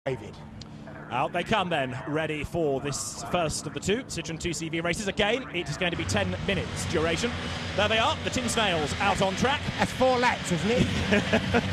David. Out they come then, ready for this first of the two Citroën 2CV races. Again, it is going to be 10 minutes duration. There they are, the Tin Snails out on track. That's 4 laps, isn't it?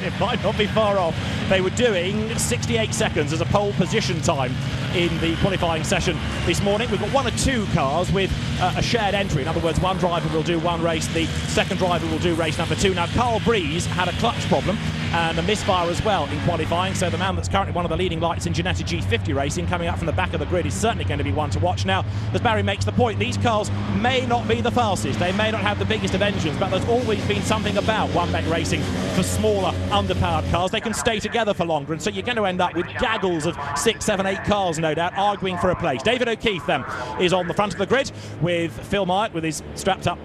It might not be far off. They were doing 68 seconds as a pole position time in the qualifying session this morning. We've got 1 or 2 cars with a shared entry. In other words, one driver will do one race, the second driver will do race number 2. Now, Carl Breeze had a clutch problem and a misfire as well in qualifying, so the man that's currently one of the leading lights in Ginetta G50 racing coming up from the back of the grid is certainly going to be one to watch. Now, as Barry makes the point, these cars may not be the fastest, they may not have the biggest of engines, but there's always been something about one-back racing for smaller, underpowered cars. They can stay together for longer, and so you're going to end up with gaggles of 6, 7, 8 cars, no doubt, arguing for a place. David O'Keefe, then, is on the front of the grid with Phil Myatt with his strapped-up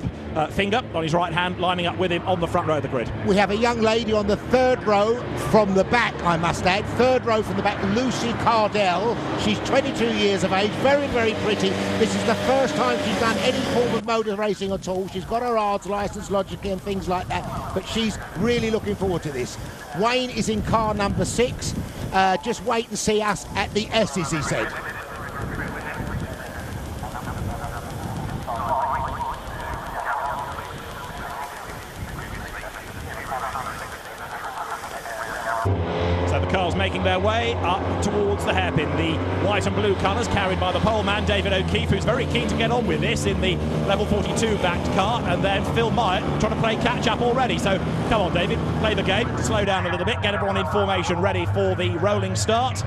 finger on his right hand, lining up with him on the front row of the grid. We have a young lady on the 3rd row from the back, I must add. 3rd row from the back, Lucy Cardell. She's 22 years of age, very, very pretty. This is the first time she's done any form of motor racing at all. She's got her ARDS licence, logically, and things like that, but she's really looking forward to this. Wayne is in car number 6. Just wait and see us at the S's, he said. So the cars making their way up towards the hairpin. The white and blue colours carried by the pole man, David O'Keefe, who's very keen to get on with this in the level 42 backed car, and then Phil Myatt trying to play catch-up already. So come on, David, play the game, slow down a little bit, get everyone in formation ready for the rolling start.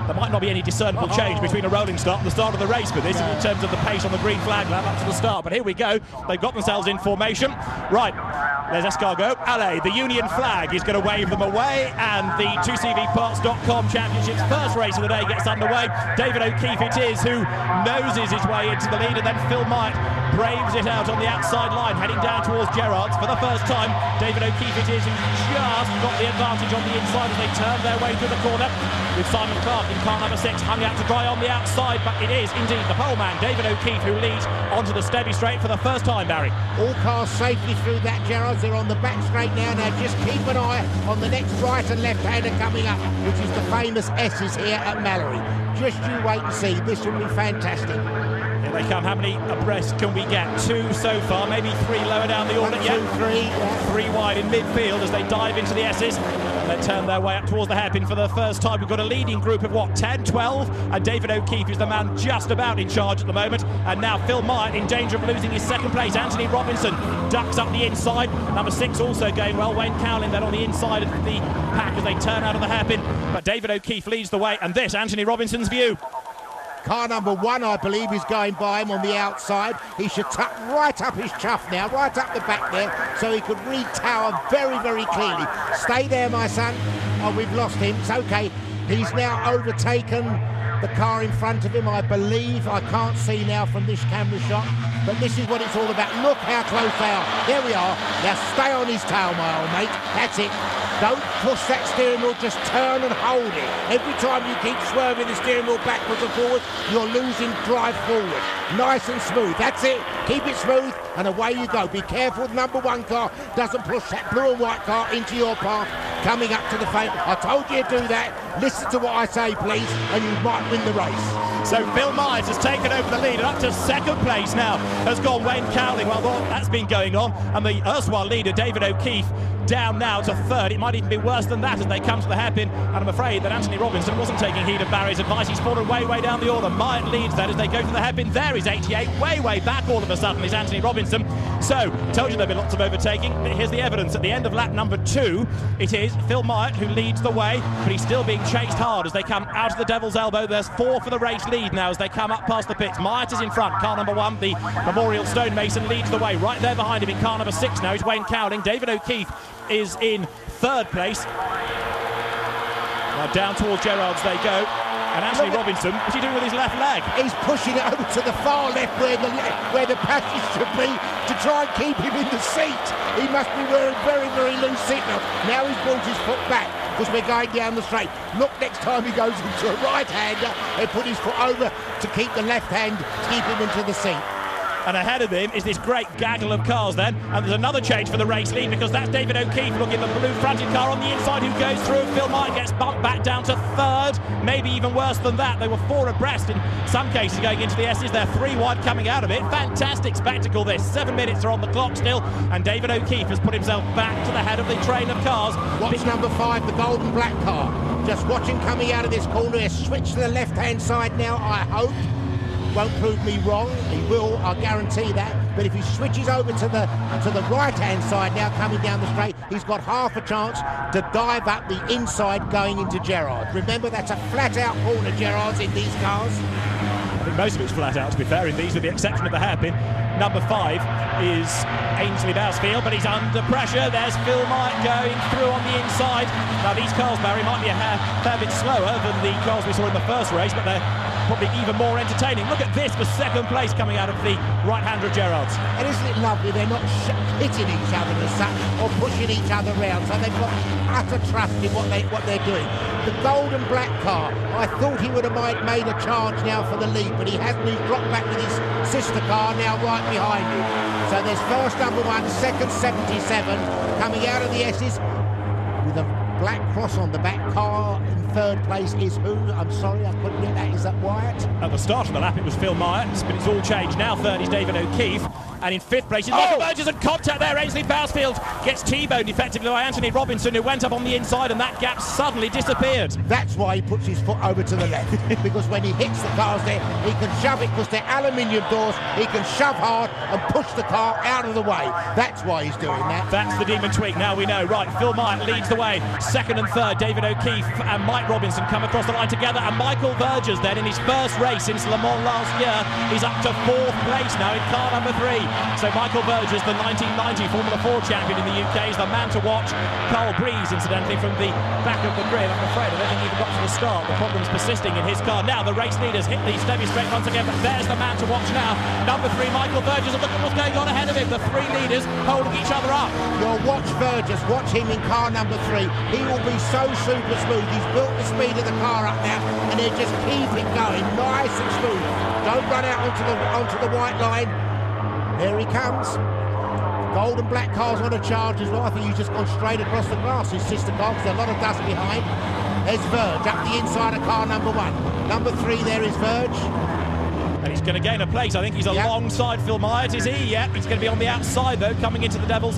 There might not be any discernible change between a rolling start and the start of the race for this in terms of the pace on the green flag lap up to the start. But here we go. They've got themselves in formation. Right, there's Escargot. Allez, the Union flag is going to wave them away, and the 2CVparts.com Championship's first race of the day gets underway. David O'Keefe it is who noses his way into the lead, and then Phil Myatt braves it out on the outside line, heading down towards Gerrard's for the first time. David O'Keefe it is who's just got the advantage on the inside as they turn their way through the corner, with Simon Clark in car number 6 hung out to dry on the outside, but it is indeed the pole man, David O'Keefe, who leads onto the steady straight for the first time, Barry. All cars safely through that, Gerrard's. They're on the back straight now. Now just keep an eye on the next right and left-hander coming up, which is the famous S's here at Mallory. Just you wait and see. This will be fantastic. Here they come. How many abreast can we get? 2 so far, maybe 3 lower down the order. 1, 2, 3. Yeah. 3 wide in midfield as they dive into the S's. And they turn their way up towards the hairpin for the first time. We've got a leading group of, what, 10, 12? And David O'Keefe is the man just about in charge at the moment. And now Phil Myatt in danger of losing his second place. Anthony Robinson ducks up the inside. Number 6 also going well. Wayne Cowling then on the inside of the pack as they turn out of the hairpin. But David O'Keefe leads the way. And this, Anthony Robinson's view. Car number 1, I believe, is going by him on the outside. He should tuck right up his chuff now, right up the back there, so he could read tower very, very clearly. Stay there, my son. Oh, we've lost him. It's okay. He's now overtaken the car in front of him, I believe. I can't see now from this camera shot, but this is what it's all about. Look how close they are. There we are. Now stay on his tail, my old mate. That's it. Don't push that steering wheel, just turn and hold it. Every time you keep swerving the steering wheel backwards and forwards, you're losing drive forward. Nice and smooth, that's it. Keep it smooth and away you go. Be careful the number 1 car doesn't push that blue and white car into your path coming up to the front. I told you to do that. Listen to what I say, please, and you might win the race. So Phil Myatt has taken over the lead, and up to second place now has gone Wayne Cowling. Well, that's been going on, and the erstwhile leader, David O'Keefe, down now to 3rd. It might even be worse than that as they come to the hairpin, and I'm afraid that Anthony Robinson wasn't taking heed of Barry's advice. He's fallen way, way down the order. Myatt leads that as they go to the hairpin. There is 88, way, way back all of a sudden is Anthony Robinson. So, told you there'd be lots of overtaking, but here's the evidence. At the end of lap number 2, it is Phil Myatt who leads the way, but he's still being chased hard as they come out of the Devil's Elbow. There's 4 for the race lead now as they come up past the pits. Myatt is in front. Car number 1, the Memorial Stonemason, leads the way. Right there behind him in car number 6 now is Wayne Cowling. David O'Keefe is in 3rd place. Now down towards Gerrard's they go. And Anthony Robinson, what's he doing with his left leg? He's pushing it over to the far left where the passage should be to try and keep him in the seat. He must be wearing very, very loose seatbelt. Now he's brought his foot back because we're going down the straight. Look, next time he goes into a right-hander and put his foot over to keep the left hand, to keep him into the seat. And ahead of him is this great gaggle of cars then. And there's another change for the race lead, because that's David O'Keefe looking at the blue fronted car on the inside, who goes through. Phil Knight gets bumped back down to third, maybe even worse than that. They were 4 abreast in some cases going into the S's. They're 3 wide coming out of it. Fantastic spectacle this. 7 minutes are on the clock still, and David O'Keefe has put himself back to the head of the train of cars. Watch number 5, the gold and black car. Just watching coming out of this corner. He'll switch to the left-hand side now, I hope. Won't prove me wrong. He will, I guarantee that. But if he switches over to the right-hand side now, coming down the straight, he's got half a chance to dive up the inside going into Gerrard. Remember, that's a flat-out corner, Gerrard's, in these cars. I think most of it's flat out, to be fair, in these, with the exception of the hairpin. Number 5 is Ainsley Bousfield, but he's under pressure. There's Phil Knight going through on the inside. Now, these cars, Barry, might be a fair bit slower than the cars we saw in the first race, but they're probably even more entertaining. Look at this for second place coming out of the right-hander of Gerrard's. And isn't it lovely? They're not hitting each other as such or pushing each other around, so they've got utter trust in what they're doing. The gold and black car, I thought he would have made a charge now for the lead, but he hasn't. He's dropped back with his sister car now right behind him. So there's first number 1, second 77 coming out of the S's with a black cross on the back. Car in third place is who? I'm sorry, I couldn't get that. Is that Wyatt? At the start of the lap it was Phil Knight, but it's all changed now. Third is David O'Keefe, and in 5th place is Michael Burgess, and contact there. Ainsley Bousfield gets T-boned effectively by Anthony Robinson, who went up on the inside, and that gap suddenly disappeared. That's why he puts his foot over to the left, because when he hits the cars there, he can shove it, because they're aluminium doors. He can shove hard and push the car out of the way. That's why he's doing that. That's the demon tweak, now we know. Right, Phil Knight leads the way. Second and third, David O'Keefe and Mike Robinson come across the line together, and Michael Burgess then, in his first race since Le Mans last year, is up to 4th place now in car number 3. So Michael Burgess, the 1990 Formula 4 champion in the UK, is the man to watch. Carl Breeze, incidentally, from the back of the grid. I'm afraid I don't think he even got to the start. The problem's persisting in his car. Now the race leaders hit the semi-straight once again, but there's the man to watch now. Number 3, Michael Burgess, and look at what's going on ahead of him. The 3 leaders holding each other up. You'll watch Burgess, watch him in car number 3. He will be so super smooth. He's built the speed of the car up now, and he'll just keep it going nice and smooth. Don't run out onto the white line. There he comes. Gold and black cars on a charge as well. I think he's just gone straight across the grass, his sister car, because there's a lot of dust behind. There's Verge up the inside of car number 1. Number 3 there is Verge. And he's going to gain a place. I think he's alongside Phil Knight, is he? Yeah, he's going to be on the outside, though, coming into the Devil's